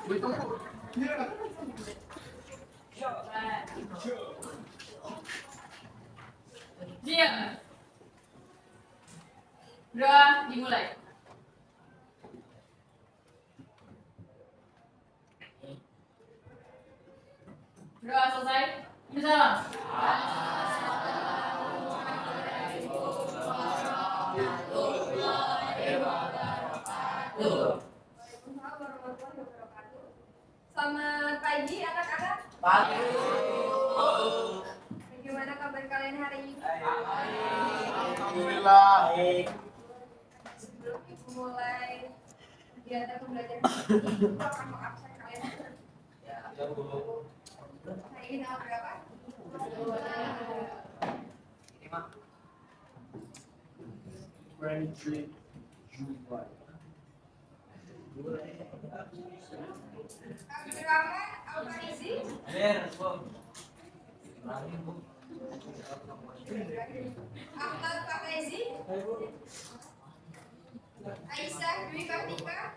Diam. Udah dimulai. Udah selesai. Salam. Selamat pagi anak-anak. Pagi. Bagaimana kabar kalian hari ini? Alhamdulillah. Sebelum ibu mulai kegiatan pembelajaran ini, ibu akan mengabsen kalian. Hari ini tanggal berapa? Ini mah 23 July. Abdurrahman Al-Farizi. Ahmad Fahrezi. Aisyah Dwi Kartika.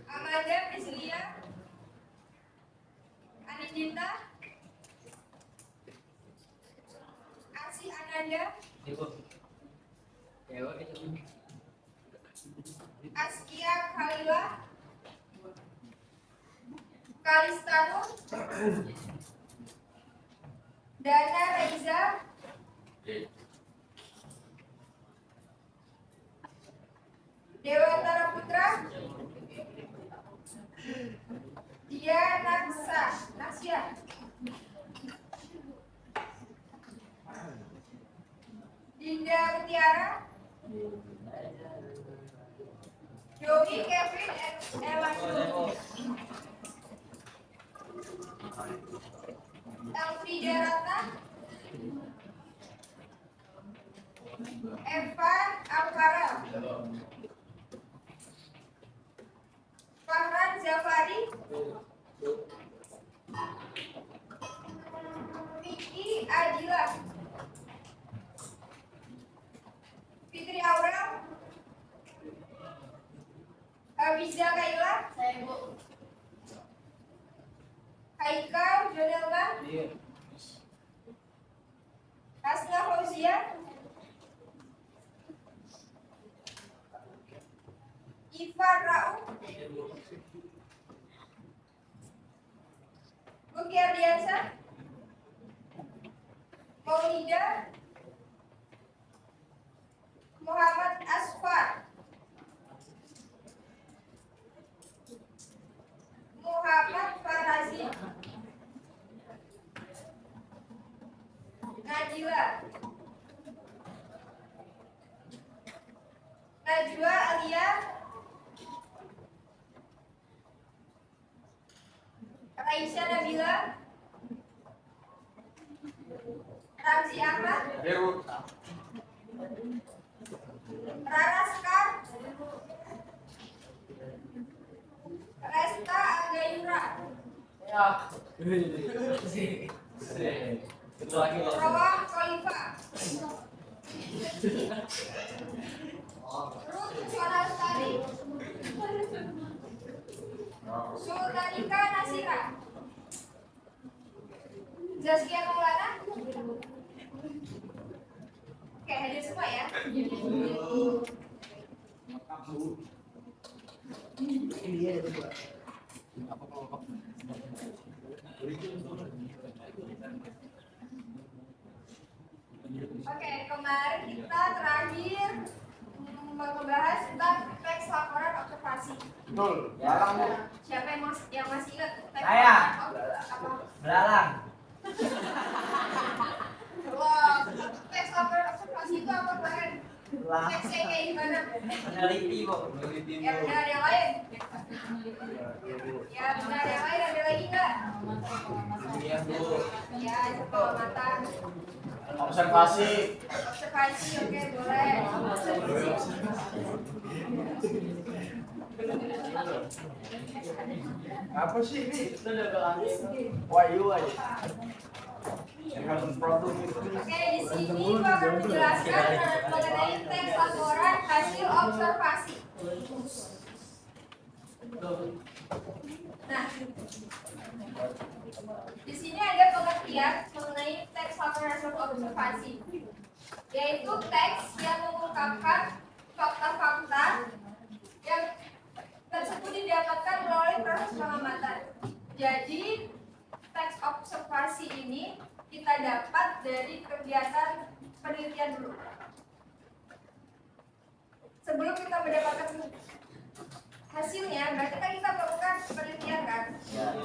Amanda Priscilia. Anindita. Asih Ananda. Askia Khalila. Kalistano. Dana Reza. Dewantara Putra. Dia Nasya. Dinda Mutiara. Joey Kevin Eladio. Elfrida Rata. Evan Alvarez. Farhan Zafari. Vicky Adila. Fitri Aurel. Abiza Kaila. Saya Bu. Haikal Jonelma. Hasna Fauzia. Ifar Rauf. Buki Ardiansa. Maulida. Muhammad Asfar. Muhammad Farazi. Najila. Najwa Alia. Raisya Nabila. Ramzi Ahmad. Rara Sekar. Resta Agayura. Rawah Khalifah. Ruth Sonalstari. Sultanika Nasira. Zaskia Maulana. Oke, hadir semua ya. Oke, kemarin kita terakhir membahas tentang teks laporan observasi. Betul. Siapa yang masih ingat teks Saya. apa? Belalang. Wah, teks laporan observasi itu apa kemarin? Belalang. Teksnya kayak gimana? Peneliti, Bu. Ya benar, yang lain? Ya benar, yang lain ada lagi nggak? Iya, Bu. Ya, itu pengamatan. Observasi. Observasi, oke, boleh. Apa sih ini? Wahyu aja. Oke, di sini Ibu akan menjelaskan mengenai teks laporan hasil observasi. Nah, di sini ada pengertian mengenai teks laporan hasil observasi, yaitu teks yang mengungkapkan fakta-fakta yang tersebut didapatkan melalui proses pengamatan. Jadi, teks observasi ini kita dapat dari kegiatan penelitian dulu. Sebelum kita mendapatkan hasilnya, berarti kan kita melakukan penelitian kan? Ya.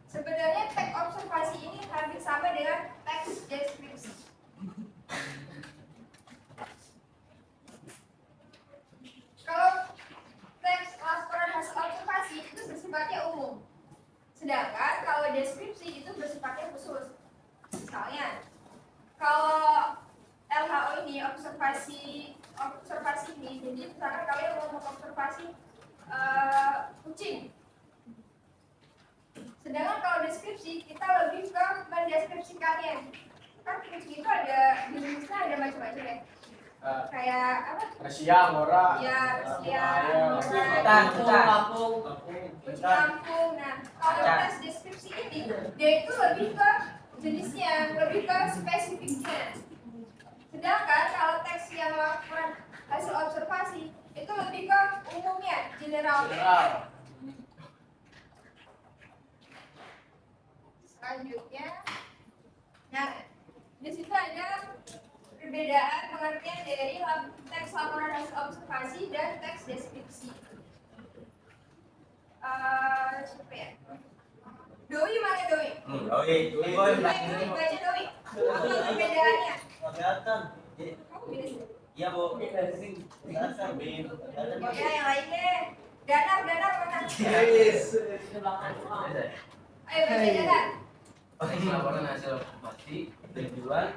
Sebenarnya teks observasi ini hampir sama dengan teks deskripsi. Kalau teks laporan hasil observasi itu bersifatnya umum, sedangkan kalau deskripsi itu bersifatnya khusus. Misalnya, kalau LHO ini observasi ini, jadi misalkan kalian mau mengobservasi kucing. Sedangkan kalau deskripsi kita lebih ke mendeskripsikannya. Kan kucing itu ada jenisnya, ada macam-macam ya. Kayak apa? Siang, ora. Ya, siang, Kampung. kucing kampung. Nah, kalau tes deskripsi ini, dia itu lebih ke jenisnya, lebih ke spesifiknya. Sedangkan kalau teks yang laporan hasil observasi itu lebih ke umumnya, general. Selanjutnya, nah di situ ada perbedaan pengertian dari teks laporan hasil observasi dan teks deskripsi. Siapa ya? Doi mana Doi? Doi. Baca Doi. Apa perbedaannya? Kelihatan. Kamu beda sih. Iya, Bu. Dasar, Bin. Oh ya, yang lainnya. Danar mana? Ayo baca Danar. Laporan hasil observasi tujuan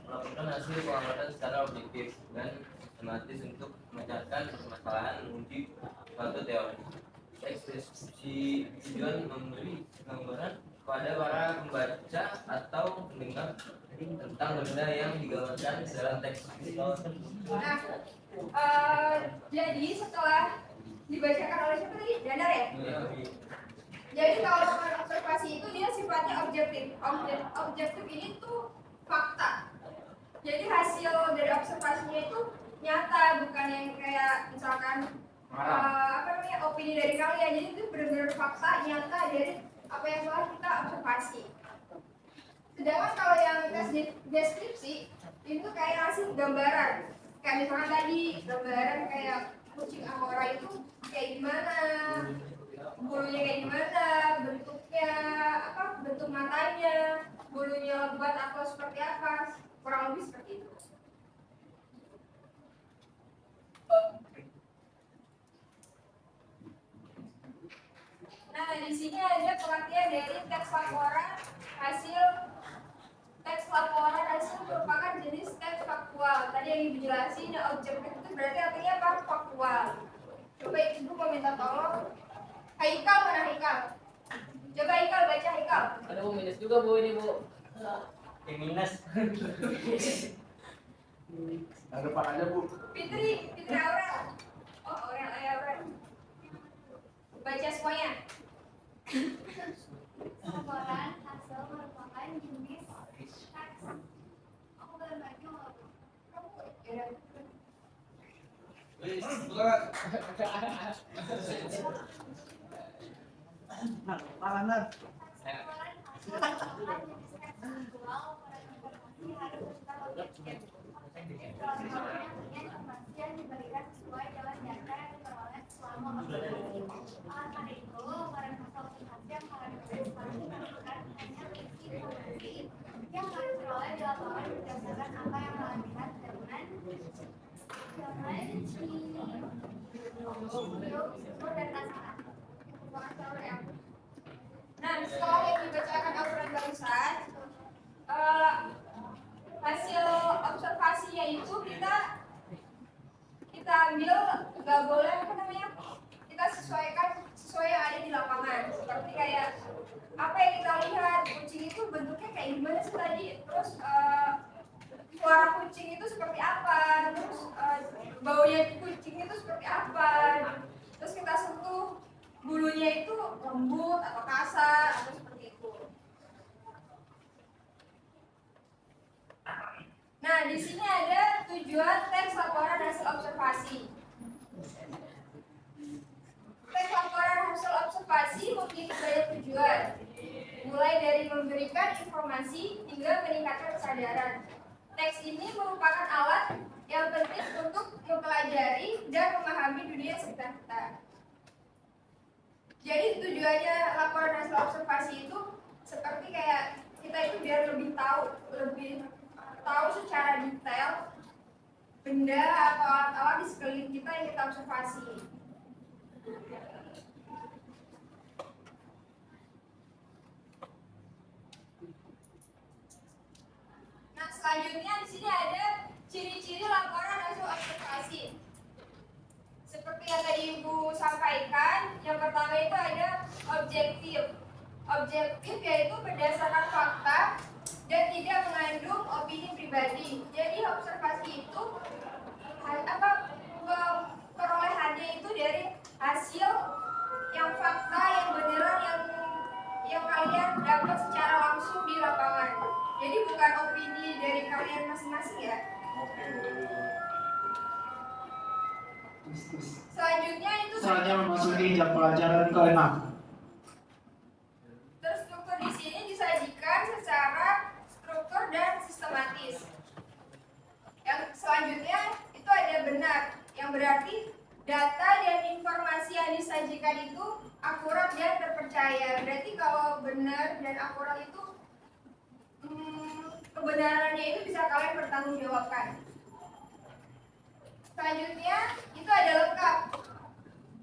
melakukan hasil pengamatan secara objektif dan sistematis untuk memecahkan permasalahan menguji suatu teori. Teks deskripsi tujuan memberi gambaran kepada para pembaca atau pendengar tentang benda yang digambarkan dalam teks. Nah, jadi setelah dibacakan oleh siapa tadi? Danar ya? Jadi kalau laporan observasi itu dia sifatnya objektif. Objektif ini tuh fakta. Jadi hasil dari observasinya itu nyata, bukan yang kayak misalkan opini dari kalian. Jadi itu benar-benar fakta nyata dari apa yang telah kita observasi. Sedangkan kalau yang tes deskripsi itu kayak ngasih gambaran. Kayak misalkan tadi gambaran kayak kucing angora itu kayak gimana, bulunya kayak gimana, bentuknya apa, bentuk matanya, bulunya lebat atau seperti apa, kurang lebih seperti itu. Nah, di sini ada pengertian dari teks laporan hasil. Teks laporan hasil merupakan jenis teks faktual. Tadi yang dijelasin objektif itu berarti artinya apa? Faktual. Coba ibu mau minta tolong. Haikal mana Haikal? Coba Haikal baca Haikal. Ada Bu minus juga Bu ini Bu. Minus. Ada depan aja Bu. Fitri Aurel. Oh, Aurel. Baca semuanya. Laporan hasil merupakan jenis teks. Aku boleh baca nggak? Kamu ya. Laporan hasil merupakan jenis teks faktual pada informasi harus bersifat objektif. Informasi yang diberikan sesuai dengan data yang diperoleh selama observasi. Oleh karena itu, laporan hasil observasi yang mengandung bukan hanya berisi informasi yang harus diperoleh di laporan berdasarkan apa yang telah dilihat dan rasakan. Nah, setelah yang dibacakan Aurel barusan, hasil observasinya itu kita ambil, nggak boleh kita sesuaikan sesuai yang ada di lapangan. Seperti kayak apa yang kita lihat, kucing itu bentuknya kayak gimana sih tadi, terus suara kucing itu seperti apa, terus baunya kucing itu seperti apa, terus kita sentuh lembut atau kasar atau seperti itu. Nah, di sini ada tujuan teks laporan hasil observasi. Teks laporan hasil observasi memiliki banyak tujuan, mulai dari memberikan informasi hingga meningkatkan kesadaran. Teks ini merupakan alat yang penting untuk mempelajari dan memahami dunia sekitar kita. Jadi tujuannya laporan hasil observasi itu seperti kayak kita itu biar lebih tahu secara detail benda atau alat-alat di sekeliling kita yang kita observasi. Nah, selanjutnya di sini ada ciri-ciri laporan hasil observasi. Seperti yang tadi Ibu sampaikan, yang pertama itu ada objektif. Objektif yaitu berdasarkan fakta dan tidak mengandung opini pribadi. Jadi observasi itu perolehannya itu dari hasil yang fakta, yang beneran, yang kalian dapat secara langsung di lapangan. Jadi bukan opini dari kalian masing-masing ya. Selanjutnya itu Saatnya memasuki jam pelajaran ke-6. terstruktur di sini disajikan secara struktur dan sistematis. Yang selanjutnya itu ada benar, yang berarti data dan informasi yang disajikan itu akurat dan terpercaya. Berarti kalau benar dan akurat itu kebenarannya itu bisa kalian pertanggungjawabkan. Selanjutnya itu ada lengkap,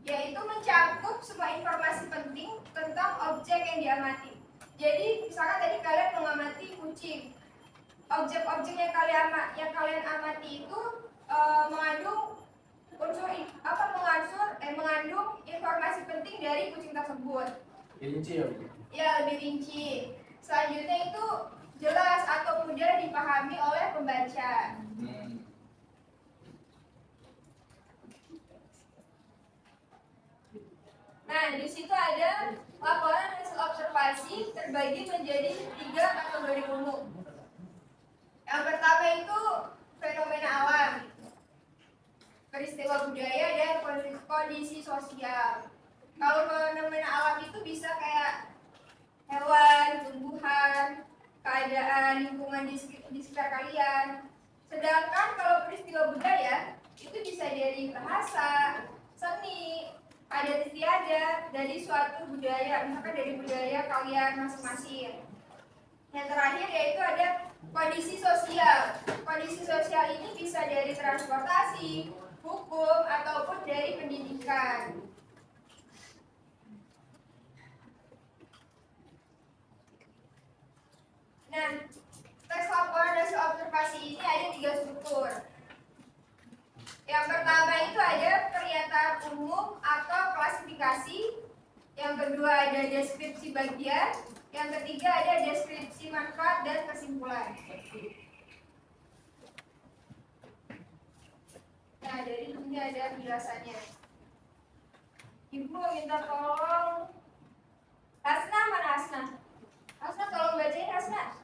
yaitu mencakup semua informasi penting tentang objek yang diamati. Jadi misalkan tadi kalian mengamati kucing, objek-objek yang kalian amati itu mengandung mengandung informasi penting dari kucing tersebut. Rinci ya? Ya, lebih rinci. Selanjutnya itu jelas atau mudah dipahami oleh pembaca. Nah, di situ ada laporan hasil observasi terbagi menjadi 3 kategori umum. Yang pertama itu fenomena alam, peristiwa budaya, dan kondisi sosial. Kalau fenomena alam itu bisa kayak hewan, tumbuhan, keadaan lingkungan di sekitar kalian. Sedangkan kalau peristiwa budaya itu bisa dari bahasa, seni, adat istiadat dari suatu budaya, misalkan dari budaya kalian masing-masing. Yang terakhir yaitu ada kondisi sosial. Kondisi sosial ini bisa dari transportasi, hukum, ataupun dari pendidikan. Nah, tes laporan hasil observasi ini ada 3 struktur. Yang pertama itu ada pernyataan umum atau klasifikasi. Yang kedua ada deskripsi bagian. Yang ketiga ada deskripsi manfaat dan kesimpulan. Nah, dari sini ada penjelasannya. Ibu minta tolong Hasna, mana Hasna? Hasna tolong bacain Hasna.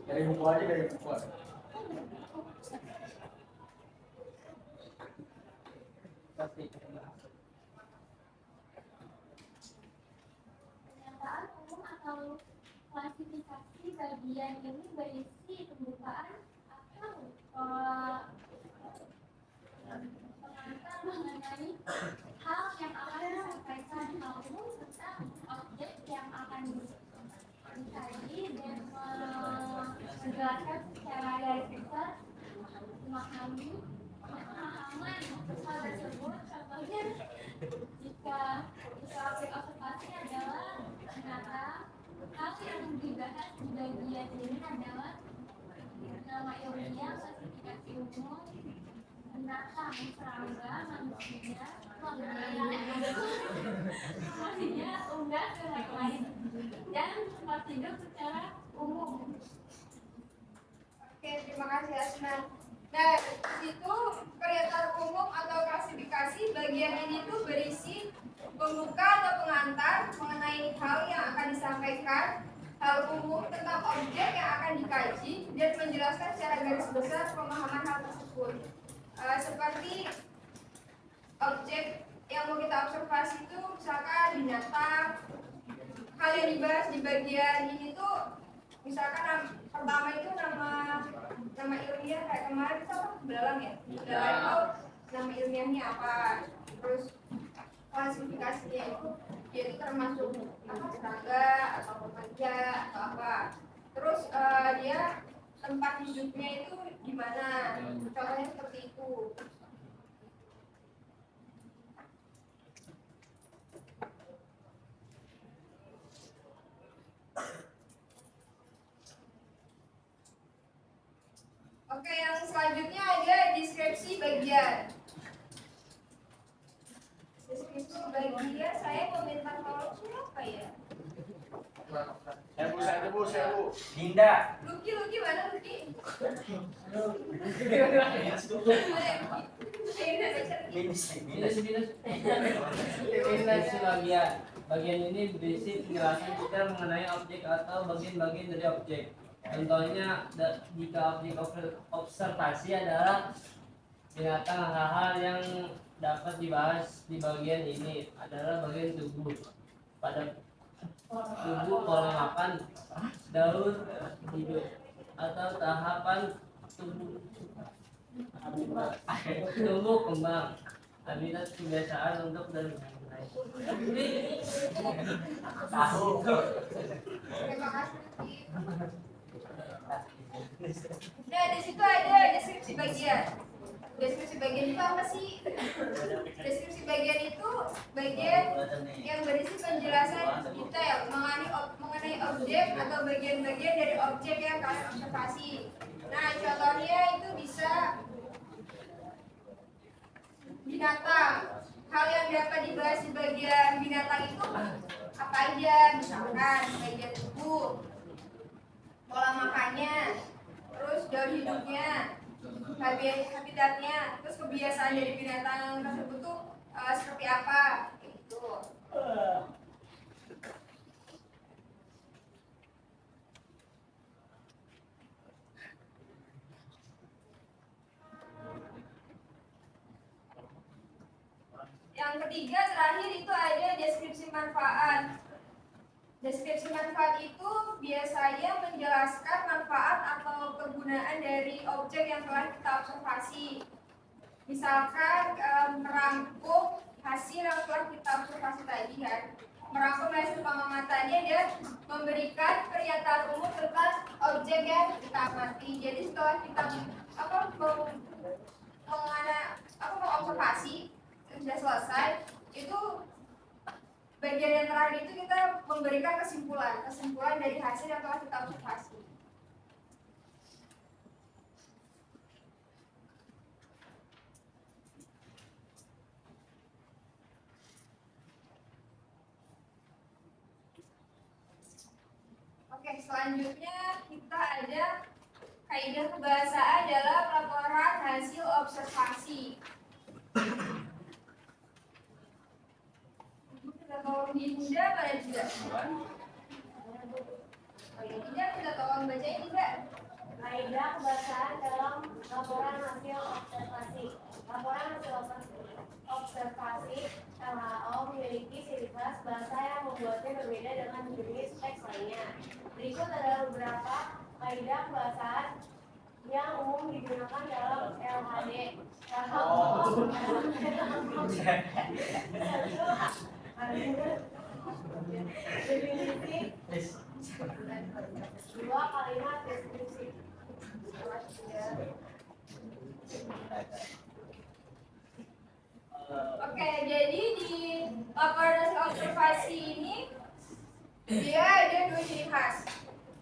Dari buku aja, dari buku aja. Pernyataan umum atau klasifikasi bagian ini berisi pembukaan atau pengantar mengenai hal yang akan disampaikan, hal umum tentang objek yang akan dikaji dan menjelaskan secara garis besar memahami pemahaman hal tersebut. Contohnya jika objek observasi adalah ternyata hal yang dibahas di bagian ini adalah nama ilmiah, klasifikasi umum, binatang, serangga, manusia, unggas, dan lain-lain, dan tempat tidur secara umum. Oke, terima kasih Asma. Nah, di situ pernyataan umum atau klasifikasi pembuka atau pengantar mengenai hal yang akan disampaikan, hal umum tentang objek yang akan dikaji, dan menjelaskan secara garis besar pemahaman hal tersebut. Seperti objek yang mau kita observasi itu misalkan binatang. Hal yang dibahas di bagian ini tuh misalkan pertama itu nama ilmiah kayak kemarin itu apa? Belalang ya. Belalang itu nama ilmiahnya apa? Terus klasifikasinya itu dia itu termasuk apa serangga atau remaja atau apa. Terus dia tempat hidupnya itu di mana? Contohnya seperti itu. Oke, yang selanjutnya ada deskripsi bagian. Deskripsi bagian saya meminta tolong siapa ya? Saya bu. Dinda. Lucky mana Lucky? Bagian ini berisi penjelasan detail mengenai objek atau bagian-bagian dari objek. Contohnya, jika objek observasi adalah binatang, hal-hal yang dapat dibahas di bagian ini adalah bagian tubuh. Pada tubuh, pola makan, daun hidup, atau tahapan tubuh kembang, habitat kebiasaan untuk dan Tahu. Terima kasih. Nah, di situ ada deskripsi bagian. Deskripsi bagian itu apa sih? Deskripsi bagian itu bagian yang berisi penjelasan detail mengenai objek atau bagian-bagian dari objek yang kalian observasi. Nah, contohnya itu bisa binatang. Hal yang dapat dibahas di bagian binatang itu apa aja? Misalkan bagian tubuh, pola makannya, terus daun hidupnya, habitatnya, terus kebiasaan dari binatang tersebut tuh seperti apa? Gitu. Yang ketiga terakhir itu ada deskripsi manfaat. Deskripsi manfaat itu biasanya menjelaskan manfaat atau kegunaan dari objek yang telah kita observasi. Misalkan merangkum hasil yang telah kita observasi tadi kan, merangkum hasil pengamatannya dan memberikan pernyataan umum tentang objek yang kita amati. Jadi setelah kita mengobservasi sudah selesai, itu bagian yang terakhir itu kita memberikan kesimpulan dari hasil yang telah kita observasi. Oke, selanjutnya kita ada kaidah kebahasaan dalam laporan hasil observasi. Kita tolong Dinda pada juga. Oke, Dinda kita tolong bacain juga. Kaidah kebahasaan dalam laporan hasil observasi. Laporan hasil observasi LHO memiliki ciri khas bahasa yang membuatnya berbeda dengan jenis teks lainnya. Berikut adalah beberapa kaidah kebahasaan yang umum digunakan dalam LHD. Definisi, dua kalimat deskripsi. Oke, jadi di laporan hasil observasi ini dia ada dua ciri khas.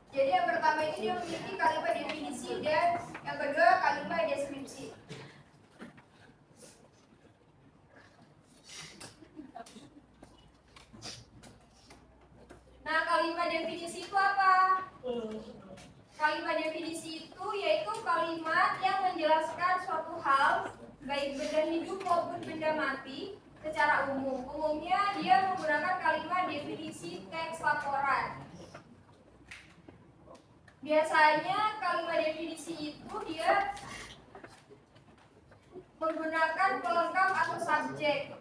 Jadi yang pertama ini dia memiliki kalimat definisi dan yang kedua kalimat deskripsi. Nah, kalimat definisi itu apa? Kalimat definisi itu yaitu kalimat yang menjelaskan suatu hal, baik benda hidup maupun benda mati, secara umum. Umumnya dia menggunakan kalimat definisi teks laporan. Biasanya kalimat definisi itu dia menggunakan pelengkap atau subjek.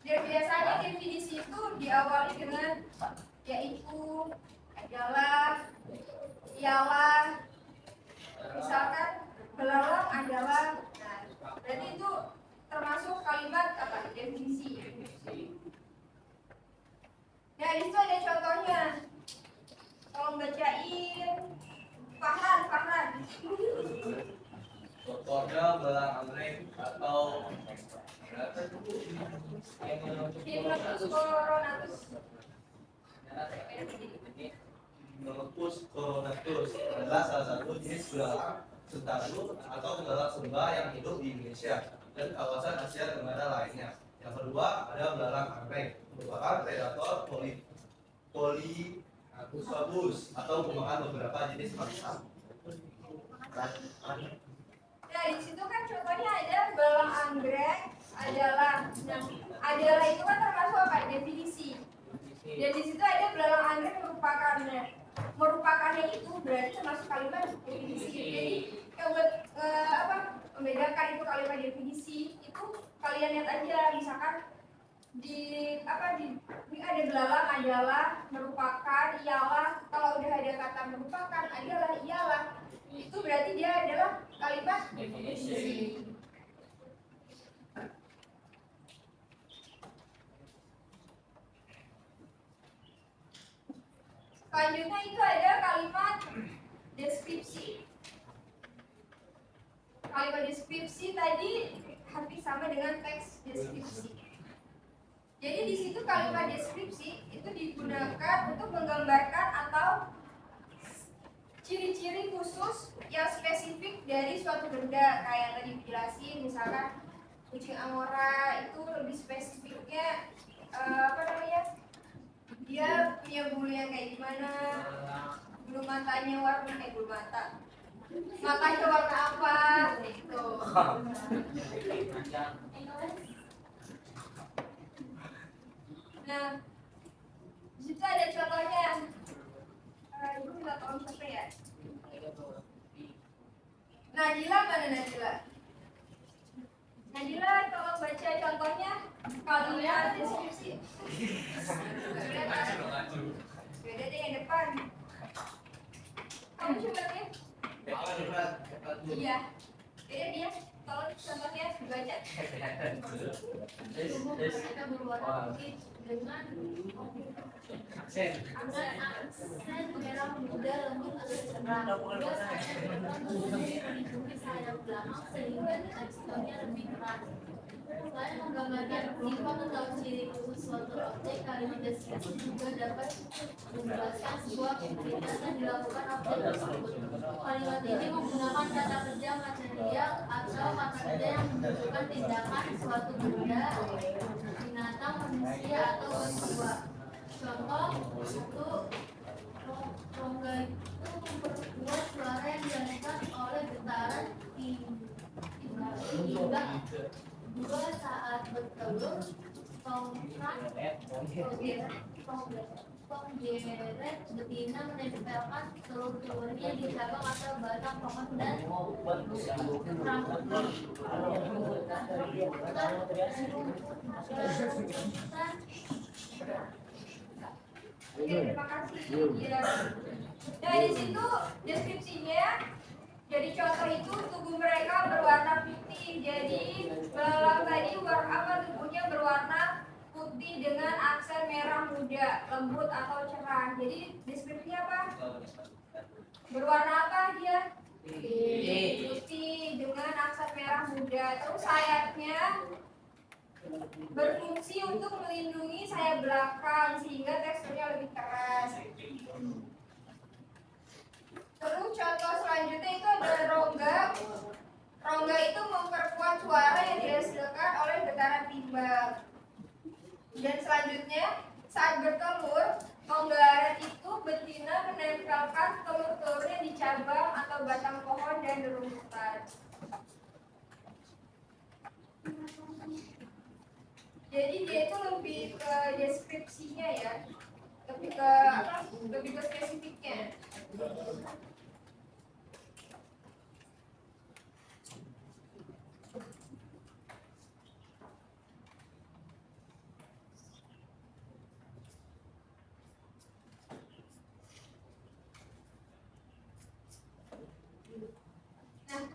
Dan biasanya definisi itu diawali dengan yaitu, adalah, ialah, misalkan belalang adalah. Nah, berarti itu termasuk kalimat apa? Definisi. Nah, di situ ada contohnya. Tolong bacain. Farhan. Contohnya belang anggrek atau Hipnotis coronatus. Melepus coronatus adalah salah satu jenis belalang sentaru atau belalang sumba yang hidup di Indonesia dan kawasan Asia Tenggara lainnya. Yang kedua ada belalang anggrek, merupakan predator polypus atau memakan beberapa jenis mangsa. Nah, di situ kan contohnya ada belalang anggrek, adalah. Nah, adalah itu kan termasuk apa? Definisi. Dan di situ ada belalang anggrek merupakannya. Merupakannya itu berarti termasuk kalimat definisi. Jadi yang buat membedakan itu kalimat definisi itu kalian lihat aja, misalkan di ada belalang adalah, merupakan, ialah. Kalau udah ada kata merupakan, adalah, ialah, itu berarti dia adalah kalimat definisi. Selanjutnya itu ada kalimat deskripsi. Kalimat deskripsi tadi hampir sama dengan teks deskripsi. Jadi di situ kalimat deskripsi itu digunakan untuk menggambarkan atau ciri-ciri khusus yang spesifik dari suatu benda. Kayak tadi dijelasin, misalkan kucing angora itu lebih spesifiknya dia punya bulu yang kayak gimana, bulu matanya matanya warna apa gitu. Nah, di situ ada contohnya. Ibu minta tolong siapa ya? Najila mana Najila? Najila tolong baca contohnya kalimat deskripsi. Beda deh yang depan. Kamu coba ya? Iya. Beda dia. Tolong contohnya dibaca. Kita berwarna putih dengan aksen merah muda lembut atau cerah. Juga sayap berwarna melindungi sayap belakang sehingga teksturnya lebih keras. Selain menggambarkan sifat atau ciri khusus suatu objek, kalimat deskripsi juga dapat menjelaskan sebuah aktivitas yang dilakukan objek tersebut. Kalimat ini menggunakan kata kerja material atau kata kerja yang menunjukkan tindakan suatu benda, binatang, manusia, atau peristiwa. Contoh, itu rongga itu memperkuat suara yang dihasilkan oleh getaran hingga dua saat bertelur, penggeret betina menempelkan telur-telurnya di cabang atau batang pohon dan rambut. Oke, terima kasih. Ya. Nah, di situ deskripsinya. Jadi contoh itu tubuh mereka berwarna putih. Jadi belalang tadi tubuhnya berwarna putih dengan aksen merah muda, lembut atau cerah. Jadi deskripsinya apa? Berwarna apa dia? Putih dengan aksen merah muda. Terus sayapnya berfungsi untuk melindungi sayap belakang sehingga teksturnya lebih keras. Terus contoh selanjutnya itu ada rongga. Rongga itu memperkuat suara yang dihasilkan oleh getaran timbal. Dan selanjutnya saat bertelur, penggelaran itu betina menempelkan telur-telurnya di cabang atau batang pohon dan rumputan. Jadi dia itu lebih ke deskripsinya ya, lebih ke apa? Lebih ke spesifiknya. Nah,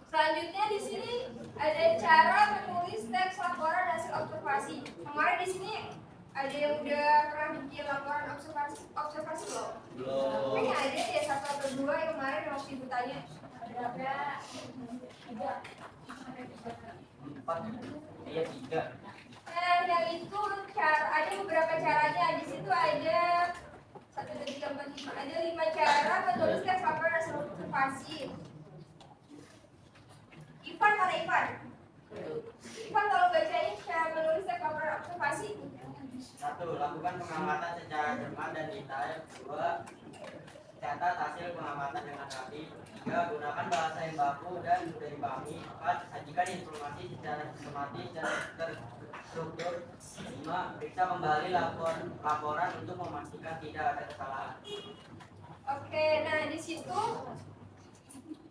selanjutnya di sini ada cara menulis teks laporan hasil observasi. Kemarin di sini ada yang udah pernah bikin laporan observasi belum? Belum. Kayaknya ada ya satu atau dua yang kemarin yang waktu ibu tanya. Ada tiga. Empat. Iya 3. Nah, yang itu cara ada beberapa caranya. Di situ ada 1, 2, 3, 4, 5. Ada 5 cara menulis teks laporan hasil observasi. Ivan mana Ivan? Ivan kalau bacain cara menulis teks laporan observasi. 1. Lakukan pengamatan secara cermat dan detail. 2. Catat hasil pengamatan dengan rapi. 3. Gunakan bahasa yang baku dan mudah dipahami. 4. Sajikan informasi secara sistematis dan terstruktur. 5. Periksa kembali laporan untuk memastikan tidak ada kesalahan. Oke, nah di situ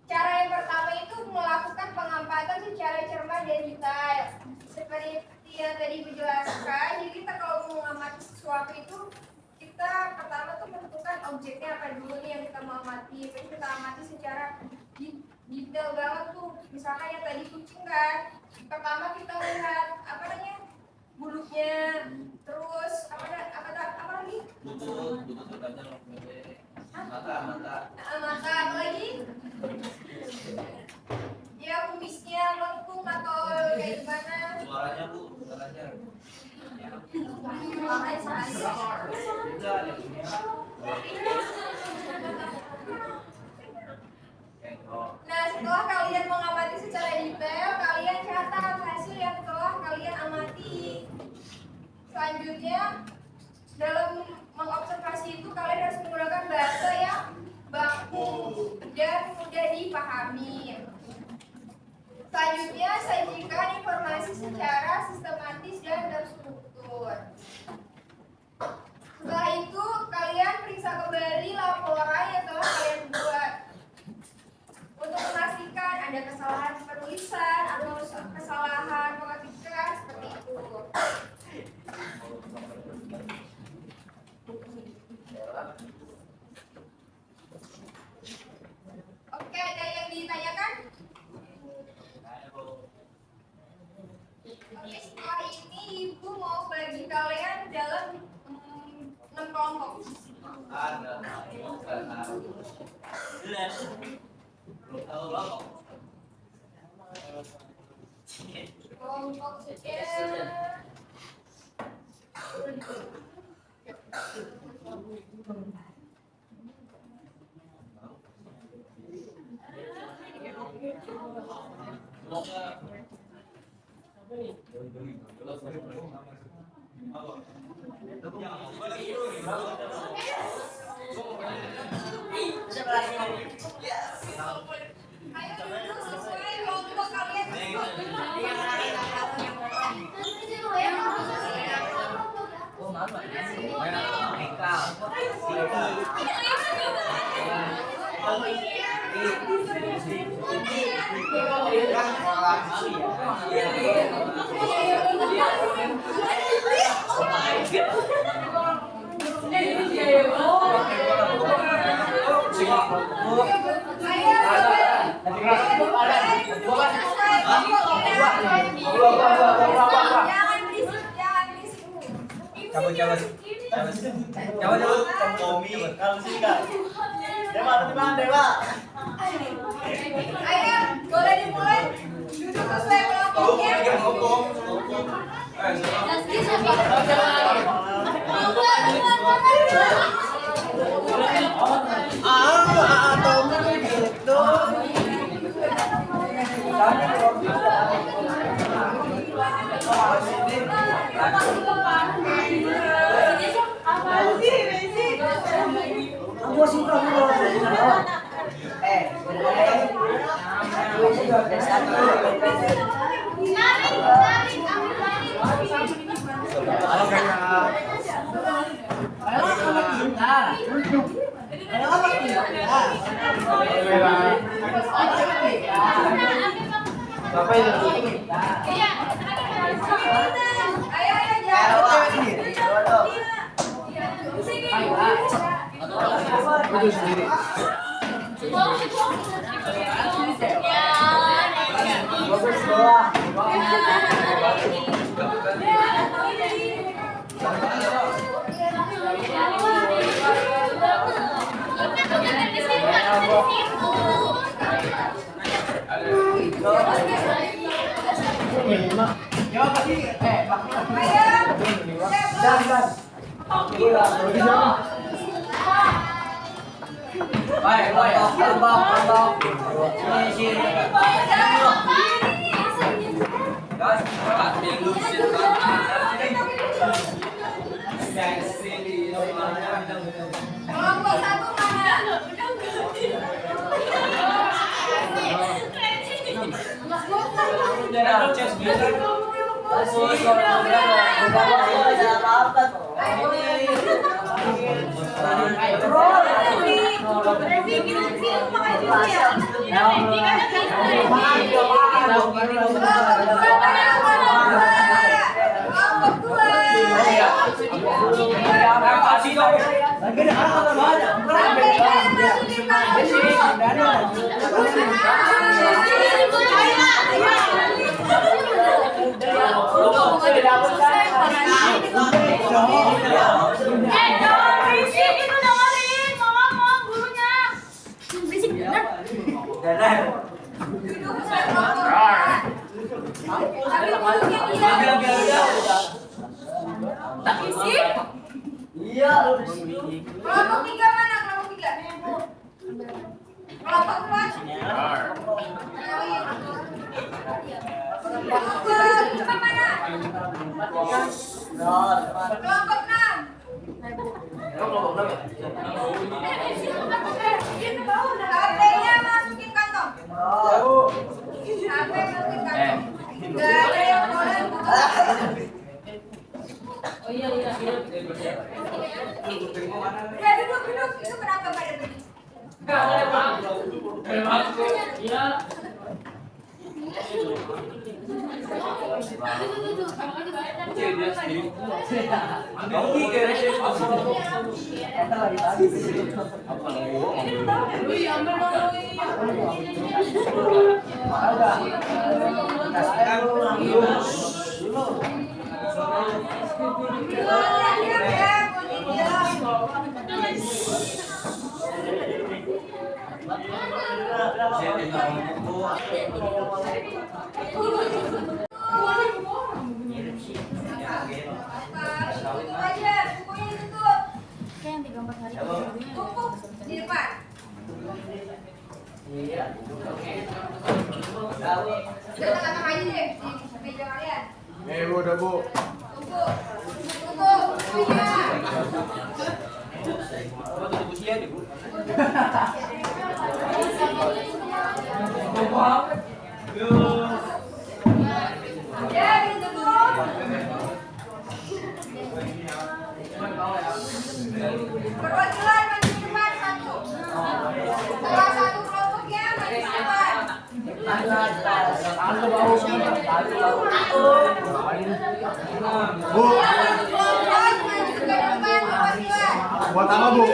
cara yang pertama itu melakukan pengamatan secara cermat dan detail. Seperti yang tadi dijelaskan, jadi kita kalau mengamati sesuatu itu kita pertama tuh menentukan objeknya apa dulu nih yang kita mau amati. Terus kita amati secara detail banget tuh. Misalkan yang tadi kucing kan, pertama kita lihat apa namanya bulunya, terus apa lagi? Butut katanya mata. Mata apa lagi? Ya kumisnya lengkung atau kayak gimana? Suaranya Bu, suaranya. Makanya saya. Nah, setelah kalian mengamati secara detail, kalian catat hasil yang telah kalian amati. Selanjutnya, dalam mengobservasi itu kalian harus menggunakan bahasa yang baku dan mudah dipahami. Selanjutnya, sajikan informasi secara sistematis dan terstruktur. Setelah itu, kalian periksa kembali laporan yang telah kalian buat untuk memastikan ada kesalahan penulisan atau kesalahan pengetikan seperti itu. Oke, ada yang ditanyakan? Oke, setelah ini ibu mau bagi kalian dalam 6 kelompok. Ada. Belum tahu loh. Kelompok ayo duduk sesuai kelompok kalian. Oh, mama. Ayo, boleh dimulai. Duduk sesuai kelompoknya. itu sendiri. Bagus doang. Kelompok satu mana? Kelompok tiga mana? Kelompok tiga. Kelompok empat. Kelompok mana? Kelompok enam. HP-nya masukin kantong. HP masukin kantong. Gak ada yang boleh buka. Ya duduk. Itu kenapa pada begini? Tumpuk di depan. Jangan tengah aja deh di meja kalian. Udah Bu. Tumpuk bukunya. Ya gitu tuh. Perwakilan maju di depan satu. Setelah satu kelompok ya maju di depan. Bu, Kelompok maju ke depan perwakilan. buat apa Bu?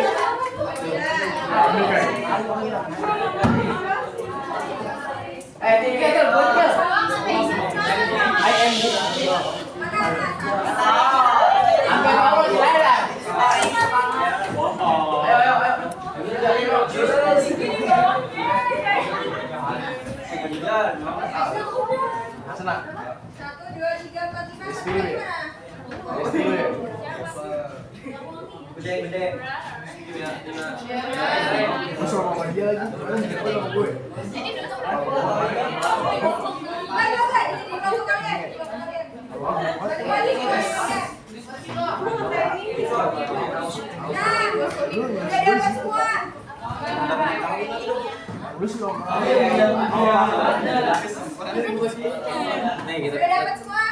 Senang. 1, 2, 3, 4, 5. Satu lagi mana? Gede. Masuk sama dia lagi. Sama gue. Enggak, ini di kelompok kalian. Satu lagi di kelompok kalian. Nah, udah dapat semua. Udah dapat semua.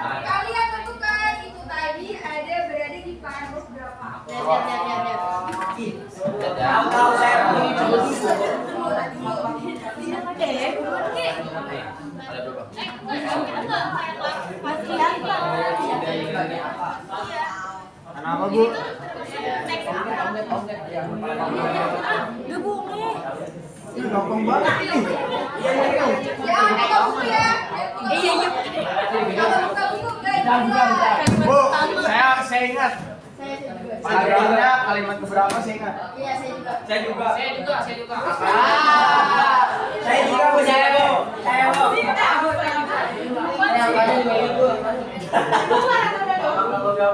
Kalian tentukan itu tadi ada berada di panos berapa. Tahu saya. Kenapa Bu? Next Ini gampang banget ini. Jangan buka buku ya. Iya. Kalau buka buku guys. Bu, saya ingat. Paragrafnya kalimat keberapa saya ingat? Iya, saya juga. Saya juga. Saya juga. Saya juga Bu, saya Bu. Saya Bu. Udah.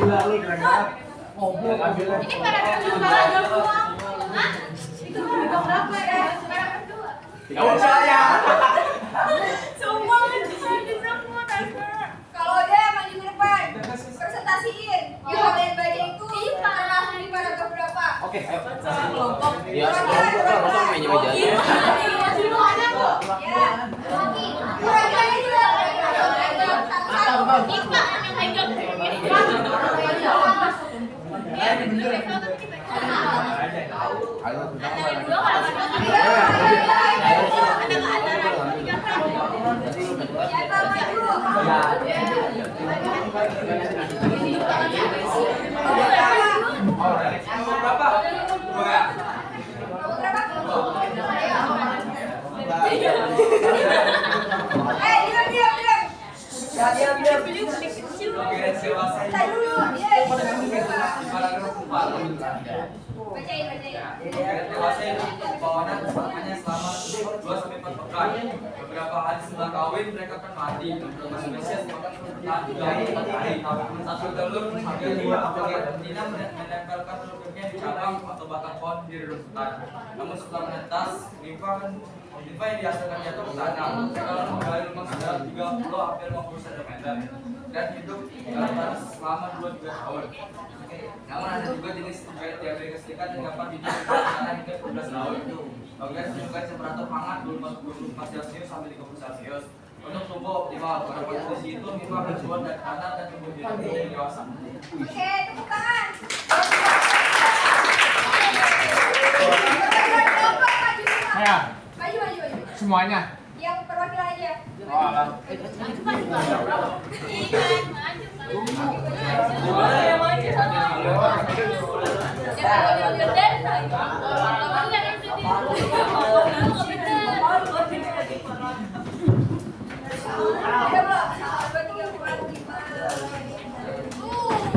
Gila lu keren banget. Ngobrol ambilnya. Ini paragraf doang. Hah? Itu paragraf berapa ya? Paragraf 2. Ya saya. Semua kalau dia maju ke depan, presentasiin. Yang kalian baca itu termasuk di paragraf berapa? Oke, ayo. Ya, langsung meja-meja. Ya. Kurang-kurangnya juga. Dewasa itu bawahan makanya selama 2-4 pekan. Beberapa hari setelah kawin mereka akan mati. Spesies makan bertahan 3-4 hari. Satu telur sampai 2 apalagi betina menempelkan telurnya di cabang atau batang pohon di rerumputan. Namun setelah menetas, limfa yang dihasilkan jatuh ke tanah. Kalau menggali lubang sedalam 30-50 cm dan hidup dalam tanah selama 2-3 tahun. Namun ada juga jenis tunggai di Amerika Serikat yang dapat hidup di tanah hingga 12 tahun. Tunggai menyukai temperatur hangat 24 Celcius sampai 30 Celcius. Untuk tumbuh optimal pada posisi itu minimal berjuang dari tanah dan tumbuh di dewasa. Oke, tepuk tangan. Saya. Maju. Semuanya. Yang perwakilan aja.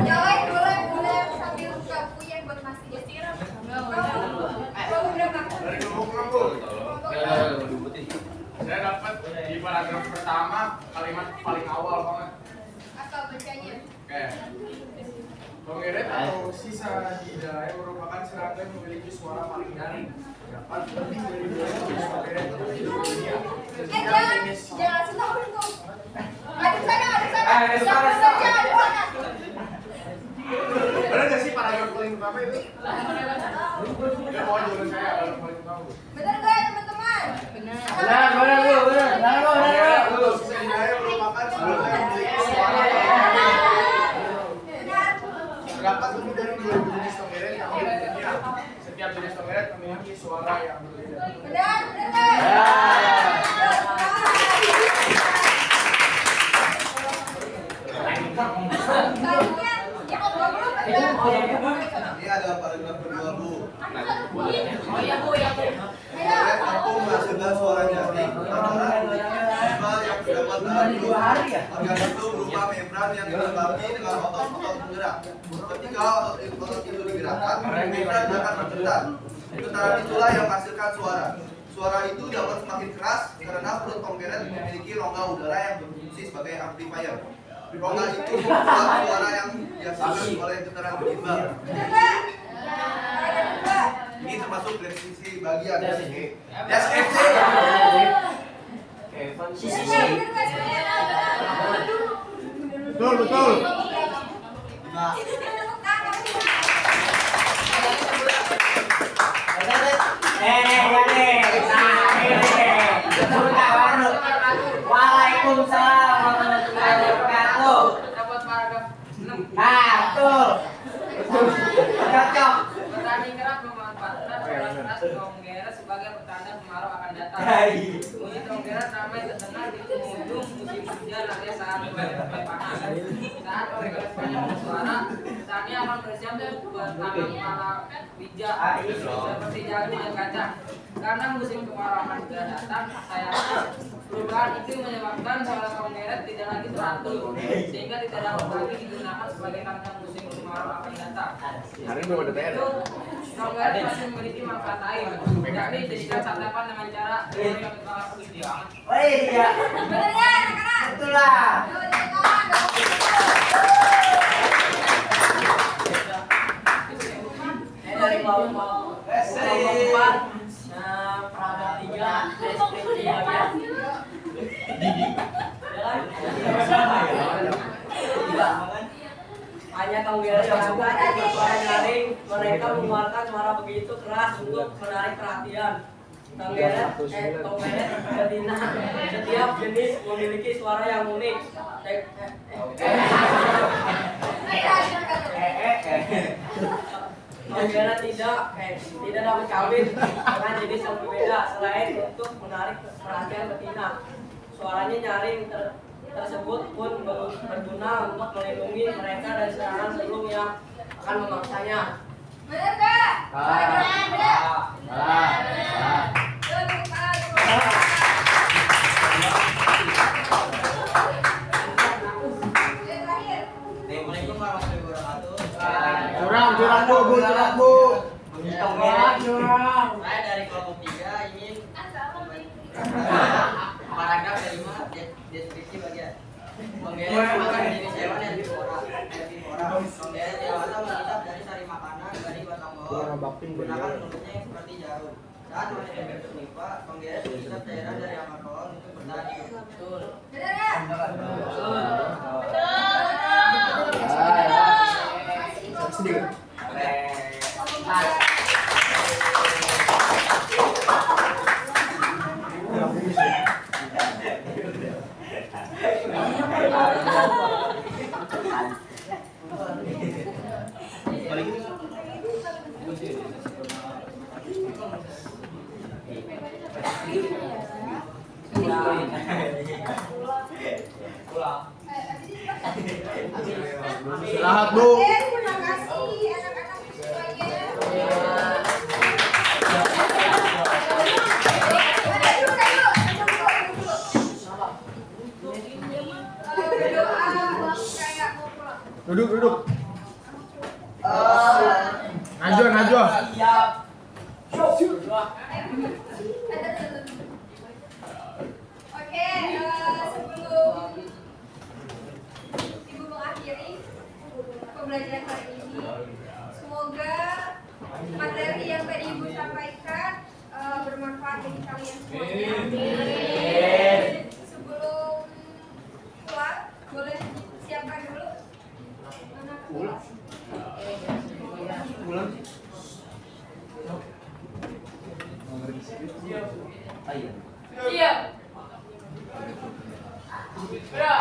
Boleh sambil buka buku yang buat Mas Dia. Kamu berapa? Saya dapat di paragraf pertama kalimat paling awal banget. Asal bacanya. Oke. Pengeret atau sisa di dalam merupakan serangga yang memiliki suara paling nyaring. Dapat lebih dari 200 pengeret di dunia. Jangan langsung tahu dulu. Ada sana. Ada sana. Yang baca ada sana. Benar nggak sih paragraf paling pertama itu? Ya mau jawaban saya kalau paling tahu. Benar nggak teman-teman? Benar. Sisa di dalam merupakan serangga yang memiliki suara paling nyaring. Benar. Terdapat lebih dari 2000 jenis tongeret yang ada di dunia. Setiap jenis tongeret memiliki suara yang berbeda. Benar nggak? Selanjutnya, yang Ini adalah paragraf kedua Bu. Ayo. Tongeret mampu menghasilkan suara nyaring adalah animal yang dapat tahan organisme berupa membran yang dilengkapi dengan otot-otot penggerak. Ketika otot itu digerakkan, membran akan bergetar. Getaran itulah yang menghasilkan suara. Suara itu dapat semakin keras karena perut tongeret memiliki rongga udara yang berfungsi sebagai amplifier. Rongga itu membuat suara yang dihasilkan oleh getaran berimbang. Benar nggak? Paragraf kedua. Ini termasuk deskripsi bagian deskripsi. Benar nggak semuanya? Betul. Nah, Tepuk tangan. Waalaikumsalam warahmatullahi wabarakatuh. Dapat paragraf 6. Betul. Cocok. Petani kerap memanfaatkan suara keras tonggera sebagai pertanda kemarau akan datang. Bunyi tonggera ramai terdengar di penghujung musim hujan alias saat mulai panas. Saat organ banyak bersuara, petani akan bersiap buat tanam palawija seperti jagung dan kacang. Karena musim kemarau akan segera datang, sayangnya perubahan iklim menyebabkan suara kongeret tidak lagi teratur, sehingga tidak dapat lagi digunakan sebagai tanda musim kemarau akan datang. Hari ini belum ada PR. Kongeret masih memiliki manfaat lain, yakni dijadikan santapan dengan cara yang sangat begitu. Oh iya. Bener ya anak-anak? Betul lah. Yuk, jadi kawan, dong. Dari kelompok 4 Praga 3 deskripsi bagian hanya Tonggelet yang bersuara nyaring, mereka mengeluarkan suara begitu keras untuk menarik perhatian. Tonggelet betina setiap jenis memiliki suara yang unik. Tonggelet tidak dapat kawin dengan jenis yang berbeda selain untuk menarik perhatian betina. Suaranya nyaring tersebut pun berguna untuk melindungi mereka dari serangan sebelum yang akan memaksanya. Bener nggak? Bener. Yuk, tepuk tangan. Yang terakhir. Assalamualaikum warahmatullahi wabarakatuh. Curang bu. Saya dari kelompok 3 ingin paragraf kelima deskripsi bagian. Tonggelet merupakan jenis hewan herbivora. Tonggelet dewasa menghisap dari sari makanan dari batang pohon. Menggunakan mulutnya yang seperti jarum. Saat manusia berjumpa, Tonggelet menghisap cairan dari akar pohon untuk bertahan hidup. Betul. Bener ya? Sedikit. Istirahat bu. Terima kasih anak-anak semuanya. Duduk. Najwa. Siap. Oke, sebelum Ibu mengakhiri pembelajaran hari ini, semoga materi yang tadi Ibu sampaikan bermanfaat bagi kalian semuanya. Sebelum pulang, boleh siapkan dulu. Mana pulang? Siap. Bro.